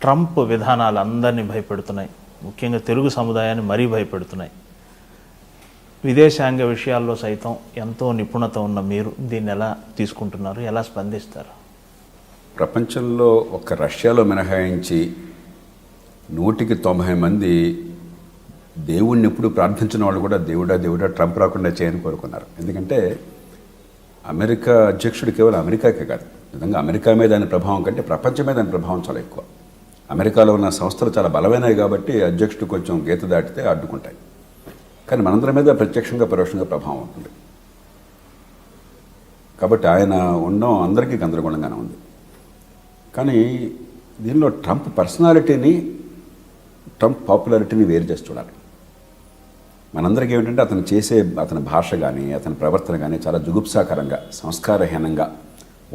Trump విధానాలు అందరినీ భయపెడుతున్నాయి, ముఖ్యంగా తెలుగు సముదాయాన్ని మరీ భయపెడుతున్నాయి. విదేశాంగ విషయాల్లో సైతం ఎంతో నిపుణత ఉన్న మీరు దీన్ని ఎలా తీసుకుంటున్నారు, ఎలా స్పందిస్తారు? ప్రపంచంలో ఒక రష్యాలో మినహాయించి 190 మంది దేవుణ్ణి ఎప్పుడు ప్రార్థించిన వాళ్ళు కూడా దేవుడా ట్రంప్ రాకుండా చేయని కోరుకున్నారు. ఎందుకంటే అమెరికా అధ్యక్షుడు కేవలం అమెరికాకే కాదు, నిజంగా అమెరికా మీద ఆయన ప్రభావం కంటే ప్రపంచం మీద ఆయన ప్రభావం చాలా ఎక్కువ. అమెరికాలో ఉన్న సంస్థలు చాలా బలమైనవి కాబట్టి అధ్యక్షుడు కొంచెం గీత దాటితే అడ్డుకుంటాయి. కానీ మనందరి మీద ప్రత్యక్షంగా పరోక్షంగా ప్రభావం ఉంటుంది. కాబట్టి ఆయన ఉండడం అందరికీ గందరగోళంగానే ఉంది. కానీ దీనిలో ట్రంప్ పర్సనాలిటీని, ట్రంప్ పాపులారిటీని వేరు చేసి చూడాలి. మనందరికీ ఏమిటంటే అతని భాష కానీ అతని ప్రవర్తన కానీ చాలా జుగుప్సాకరంగా, సంస్కారహీనంగా,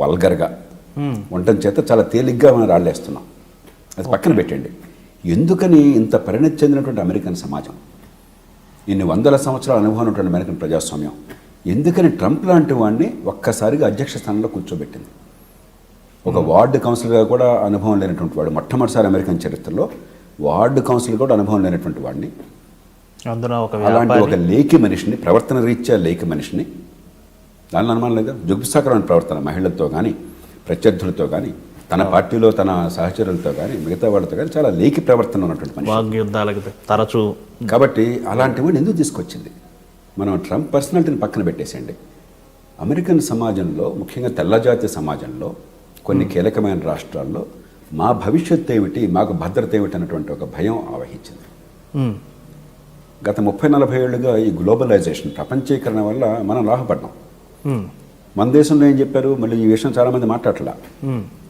వల్గర్గా ఉండటం చేత చాలా తేలిగ్గా మనం రాళ్ళేస్తున్నాం. అది పక్కన పెట్టండి. ఎందుకని ఇంత పరిణతి చెందినటువంటి అమెరికన్ సమాజం, ఇన్ని వందల సంవత్సరాల అనుభవం ఉన్నటువంటి అమెరికన్ ప్రజాస్వామ్యం ఎందుకని ట్రంప్ లాంటి వాడిని ఒక్కసారిగా అధ్యక్ష స్థానంలో కూర్చోబెట్టింది? ఒక వార్డు కౌన్సిలర్గా కూడా అనుభవం లేనటువంటి వాడు, మొట్టమొదటిసారి అమెరికన్ చరిత్రలో వార్డు కౌన్సిలర్ కూడా అనుభవం లేనటువంటి వాడిని, అలాంటి ఒక లేఖి మనిషిని, ప్రవర్తన రీత్యా లేఖి మనిషిని, దానిలో అనుమానం లేదా? జుగుప్సాకరమైన ప్రవర్తన మహిళలతో కానీ ప్రత్యర్థులతో కానీ తన పార్టీలో తన సహచరులతో కానీ మిగతా వాళ్ళతో కానీ చాలా లేఖి ప్రవర్తన ఉన్నటువంటి మనిషి తరచూ. కాబట్టి అలాంటి వాడిని ఎందుకు తీసుకొచ్చింది? మనం ట్రంప్ పర్సనాలిటీని పక్కన పెట్టేసేయండి. అమెరికన్ సమాజంలో, ముఖ్యంగా తెల్లజాతి సమాజంలో కొన్ని కీలకమైన రాష్ట్రాల్లో మా భవిష్యత్తు ఏమిటి, మాకు భద్రత ఏమిటి అన్నటువంటి ఒక భయం ఆవహించింది. గత 30-40 ఏళ్ళుగా ఈ గ్లోబలైజేషన్, ప్రపంచీకరణ వల్ల మనం లాభపడ్డాం. మన దేశంలో ఏం చెప్పారు? మళ్ళీ ఈ విషయం చాలామంది మాట్లాడట్లా.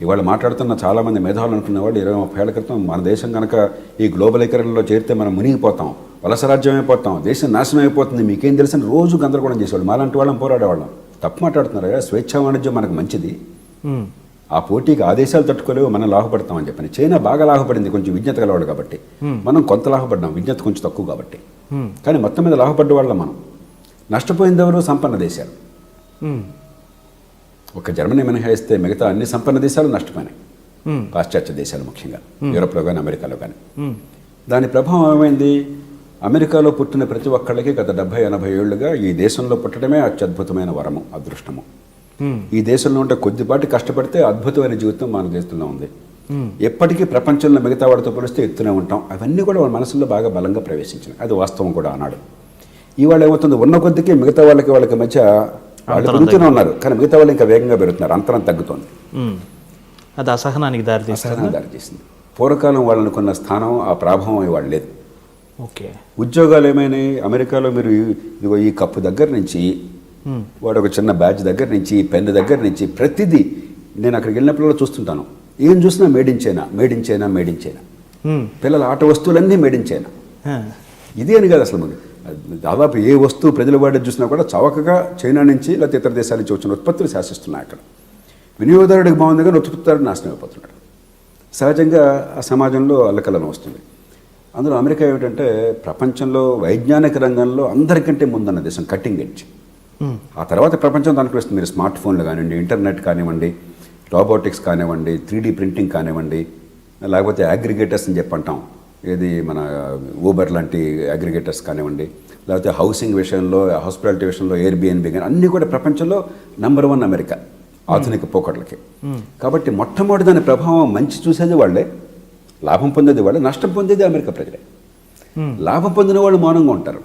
ఇవాళ మాట్లాడుతున్న చాలామంది మేధావులు అనుకున్న వాళ్ళు 20-30 ఏళ్ల క్రితం మన దేశం కనుక ఈ గ్లోబలీకరణలో చేరితే మనం మునిగిపోతాం, వలస రాజ్యం అయిపోతాం, దేశం నాశనం అయిపోతుంది, మీకేం తెలుసని రోజు గందరగోళం చేసేవాళ్ళు. మాలాంటి వాళ్ళని పోరాడేవాళ్ళం. తప్పు మాట్లాడుతున్నారు కదా, స్వేచ్ఛా వాణిజ్యం మనకు మంచిది, ఆ పోటీకి ఆదేశాలు తట్టుకోలేవు, మనం లాభపడతామని చెప్పని. చైనా బాగా లాభపడింది, కొంచెం విజ్ఞత గలవాడు కాబట్టి. మనం కొంత లాభపడ్డాం, విజ్ఞత కొంచెం తక్కువ కాబట్టి. కానీ మొత్తం మీద లాభపడ్డ వాళ్ళం మనం. నష్టపోయింది ఎవరు? సంపన్న దేశాలు. ఒక జర్మనీ మినహాయిస్తే మిగతా అన్ని సంపన్న దేశాలు నష్టపోయినాయి, పాశ్చాత్య దేశాలు ముఖ్యంగా, యూరోప్లో కానీ అమెరికాలో కానీ. దాని ప్రభావం ఏమైంది? అమెరికాలో పుట్టిన ప్రతి ఒక్కళ్ళకి గత 70-80 ఏళ్లుగా ఈ దేశంలో పుట్టడమే అత్యద్భుతమైన వరము, అదృష్టము. ఈ దేశంలో ఉంటే కొద్దిపాటి కష్టపడితే అద్భుతమైన జీవితం మన దేశంలో ఉంది. ఎప్పటికీ ప్రపంచంలో మిగతా వాడితో పోలిస్తే ఎత్తునే ఉంటాం. అవన్నీ కూడా వాళ్ళ మనసులో బాగా బలంగా ప్రవేశించినాయి. అది వాస్తవం కూడా అన్నాడు. ఇవాళ ఏమవుతుంది? ఉన్న కొద్దికి మిగతా వాళ్ళకి మధ్య వాళ్ళు పెరుగుతూనే ఉన్నారు, కానీ మిగతా వాళ్ళు ఇంకా వేగంగా పెరుగుతున్నారు, అంతరం తగ్గుతోంది. అది అసహనానికి దారితీసింది. పూర్వకాలం వాళ్ళని కొన్న స్థానం, ఆ ప్రాభావం ఇవాళ లేదు. ఉద్యోగాలు ఏమైనాయి? అమెరికాలో మీరు ఇదిగో ఈ కప్పు దగ్గర నుంచి, వాడు ఒక చిన్న బ్యాచ్ దగ్గర నుంచి, పెన్ దగ్గర నుంచి, ప్రతిదీ నేను అక్కడికి వెళ్ళినప్పుడు చూస్తుంటాను. ఏం చూసినా made in China, made in China, made in China. పిల్లల ఆట వస్తువులన్నీ మేడ్ ఇన్ చైనా. ఇది అని కాదు అసలు. దాదాపు ఏ వస్తువు ప్రజల వాడేది చూసినా కూడా చవకగా చైనా నుంచి లేకపోతే ఇతర దేశాల నుంచి వచ్చిన ఉత్పత్తులు శాసిస్తున్నాయి అక్కడ. వినియోగదారుడికి బాగుంది కానీ ఉత్పత్తిదారుడు నాశనం అయిపోతున్నాడు. సహజంగా ఆ సమాజంలో అల్లకల్లం వస్తుంది. అందులో అమెరికా ఏమిటంటే ప్రపంచంలో వైజ్ఞానిక రంగంలో అందరికంటే ముందున్న దేశం, కట్టింగ్ ఎడ్జ్. ఆ తర్వాత ప్రపంచం దానికి వస్తుంది. మీరు స్మార్ట్ ఫోన్లు కానివ్వండి, ఇంటర్నెట్ కానివ్వండి, రోబోటిక్స్ కానివ్వండి, 3D ప్రింటింగ్ కానివ్వండి, లేకపోతే అగ్రిగేటర్స్ అని చెప్పంటాం, ఏది మన ఊబర్ లాంటి అగ్రిగేటర్స్ కానివ్వండి, లేకపోతే హౌసింగ్ విషయంలో, హాస్పిటాలిటీ విషయంలో ఎయిర్బిఎన్బి కానీ అన్నీ కూడా ప్రపంచంలో నెంబర్ 1 అమెరికా ఆధునిక పోకట్లకి. కాబట్టి మొట్టమొదటి దాని ప్రభావం మంచి చూసేది వాళ్ళే, లాభం పొందేది వాళ్ళే, నష్టం పొందేది అమెరికా ప్రజలే. లాభం పొందిన వాళ్ళు మౌనంగా ఉంటారు,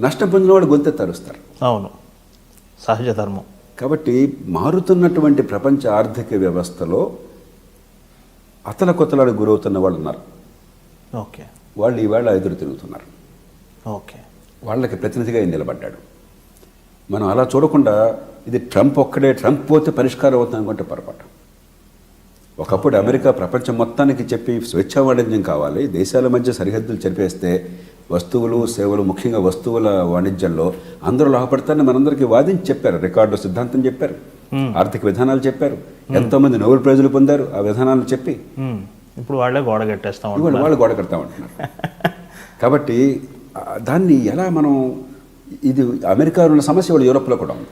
నష్టం పొందిన వాళ్ళు గొంతె తరుస్తారు. అవును, సహజ ధర్మం. కాబట్టి మారుతున్నటువంటి ప్రపంచ ఆర్థిక వ్యవస్థలో అతలకొతలాడు గురవుతున్న వాళ్ళు ఉన్నారు. వాళ్ళు ఈవేళ ఎదురు తిరుగుతున్నారు. వాళ్ళకి ప్రతినిధిగా నిలబడ్డాడు. మనం అలా చూడకుండా ఇది ట్రంప్ ఒక్కడే, ట్రంప్ పోతే పరిష్కారం అవుతుంది అనుకుంటే పొరపాటు. ఒకప్పుడు అమెరికా ప్రపంచం మొత్తానికి చెప్పి స్వేచ్ఛా వాణిజ్యం కావాలి, దేశాల మధ్య సరిహద్దులు చెరిపేస్తే వస్తువులు సేవలు, ముఖ్యంగా వస్తువుల వాణిజ్యంలో అందరూ లాభపడతారని మనందరికీ వాదించి చెప్పారు. రికార్డు సిద్ధాంతం చెప్పారు, ఆర్థిక విధానాలు చెప్పారు, ఎంతోమంది నోబెల్ ప్రైజులు పొందారు ఆ విధానాలు చెప్పి. ఇప్పుడు వాళ్ళే గోడ కట్టేస్తాం, వాళ్ళు గోడ కడతామంటున్నారు. కాబట్టి దాన్ని ఎలా మనం, ఇది అమెరికాలో ఉన్న సమస్య వాళ్ళు యూరోప్లో కూడా ఉంది.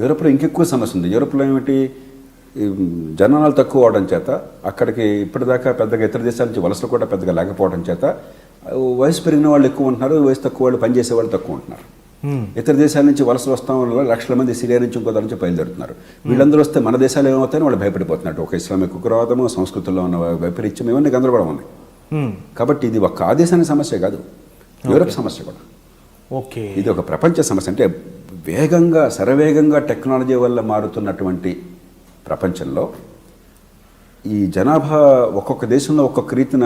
యూరోప్లో ఇంకెక్కువ సమస్య ఉంది. యూరోప్లో ఏమిటి, ఈ జనాలు తక్కువ అవడం చేత అక్కడికి ఇప్పటిదాకా పెద్దగా ఇతర దేశాల నుంచి వలసలు కూడా పెద్దగా లేకపోవడం చేత వయసు పెరిగిన వాళ్ళు ఎక్కువ ఉంటున్నారు, వయసు తక్కువ వాళ్ళు పనిచేసే వాళ్ళు తక్కువ ఉంటున్నారు. ఇతర దేశాల నుంచి వలసలు వస్తాం వల్ల లక్షల మంది సిరియా నుంచి ఇంకో దాని నుంచి బయలుదేరుతున్నారు. వీళ్ళందరూ వస్తే మన దేశాలు ఏమవుతాయని వాళ్ళు భయపడిపోతున్నారు. ఒక ఇస్లామిక్ ఉగ్రవాదము, సంస్కృతుల్లో ఉన్న వైపరీత్యం ఇవన్నీ గందరగోళం ఉన్నాయి. కాబట్టి ఇది ఒక ఆ దేశానికి సమస్య కాదు, యూరప్ సమస్య కూడా. ఓకే, ఇది ఒక ప్రపంచ సమస్య. అంటే వేగంగా శరవేగంగా టెక్నాలజీ వల్ల మారుతున్నటువంటి ప్రపంచంలో ఈ జనాభా ఒక్కొక్క దేశంలో ఒక్కొక్క రీతిన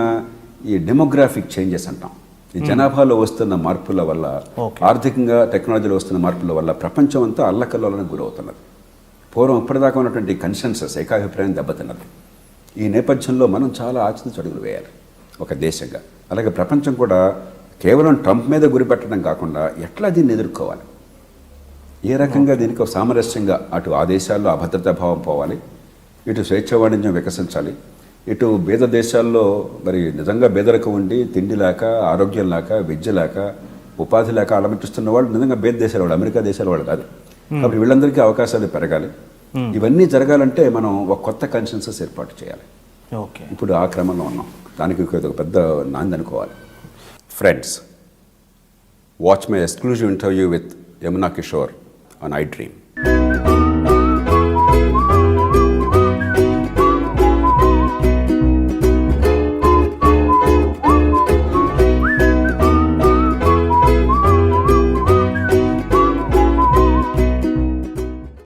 ఈ డెమోగ్రాఫిక్ చేంజెస్ అంటాం. ఈ జనాభాలో వస్తున్న మార్పుల వల్ల, ఆర్థికంగా టెక్నాలజీలో వస్తున్న మార్పుల వల్ల ప్రపంచం అంతా అల్లకల్లోలకు గురవుతున్నది. పూర్వం ఇప్పటిదాకా ఉన్నటువంటి కన్సెన్సస్, ఏకాభిప్రాయం దెబ్బతిన్నది. ఈ నేపథ్యంలో మనం చాలా ఆచితూచి అడుగులు వేయాలి ఒక దేశంగా. అలాగే ప్రపంచం కూడా కేవలం ట్రంప్ మీద గురిపెట్టడం కాకుండా ఎట్లా దీన్ని ఎదుర్కోవాలి, ఏ రకంగా దీనికి ఒక సామరస్యంగా అటు ఆ దేశాల్లో అభద్రతా భావం పోవాలి, ఇటు స్వేచ్ఛ వాణిజ్యం వికసించాలి, ఇటు బీద దేశాల్లో మరి నిజంగా బేదరికం ఉండి తిండి లేక, ఆరోగ్యం లేక, విద్య లేక, ఉపాధి లేక అలమటిస్తున్న వాళ్ళు నిజంగా బేద దేశాల వాళ్ళు, అమెరికా దేశాల వాళ్ళు కాదు. కాబట్టి వీళ్ళందరికీ అవకాశాలు పెరగాలి. ఇవన్నీ జరగాలంటే మనం ఒక కొత్త కన్సెన్సస్ ఏర్పాటు చేయాలి. ఓకే, ఇప్పుడు ఆ క్రమంలో ఉన్నాం. దానికి ఒక పెద్ద నాంది అనుకోవాలి. Friends, watch my exclusive interview with Yamuna Kishore on iDream.